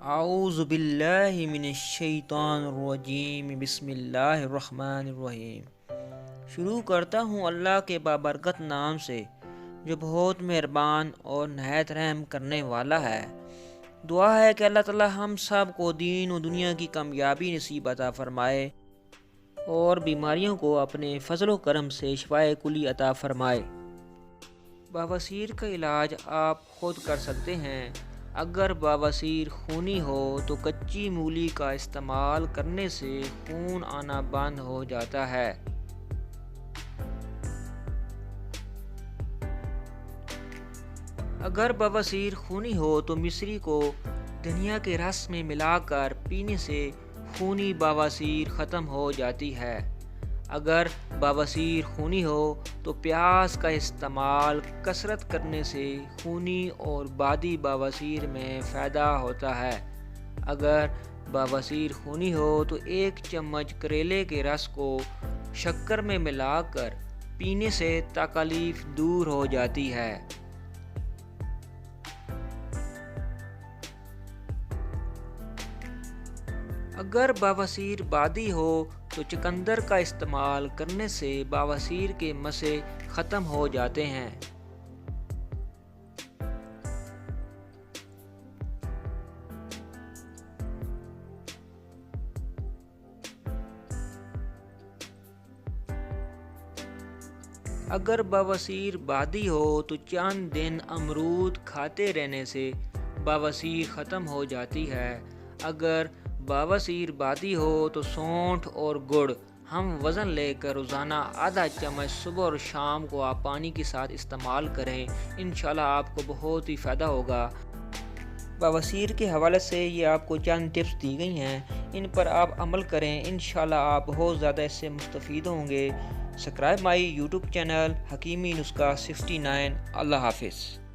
आऊज़ु बिल्लाहि मिनश्शैतानिर्रजीम बिस्मिल्लाहिर्रहमानिर्रहीम। शुरू करता हूँ अल्लाह के बाबरकत नाम से जो बहुत मेहरबान और नहायत रहम करने वाला है। दुआ है कि अल्लाह ताला हम सब को दीन और दुनिया की कामयाबी नसीब अता फरमाए और बीमारियों को अपने फजल व करम से शिफाए कुली अता फरमाए। बवासीर का इलाज आप खुद कर सकते हैं। अगर बवासीर खूनी हो तो कच्ची मूली का इस्तेमाल करने से खून आना बंद हो जाता है। अगर बवासीर खूनी हो तो मिश्री को धनिया के रस में मिलाकर पीने से खूनी बवासीर ख़त्म हो जाती है। अगर बवासीर खूनी हो तो प्याज का इस्तेमाल कसरत करने से खूनी और बादी बवासीर में फ़ायदा होता है। अगर बवासीर खूनी हो तो 1 चम्मच करेले के रस को शक्कर में मिलाकर पीने से तकलीफ़ दूर हो जाती है। अगर बवासीर बादी हो तो चुकंदर का इस्तेमाल करने से बवासीर के मसे ख़त्म हो जाते हैं। अगर बवासीर बादी हो तो चंद दिन अमरूद खाते रहने से बवासीर ख़त्म हो जाती है। अगर बवासीर बादी हो तो सौंठ और गुड़ हम वज़न लेकर रोज़ाना आधा चम्मच सुबह और शाम को आप पानी के साथ इस्तेमाल करें। इंशाल्लाह आपको बहुत ही फ़ायदा होगा। बवासीर के हवाले से ये आपको चंद टिप्स दी गई हैं, इन पर आप अमल करें। इंशाल्लाह आप बहुत ज़्यादा इससे मुस्तफ़ीद होंगे। Subscribe my YouTube channel Hakimi नुस्खा 69। अल्लाह हाफिज़।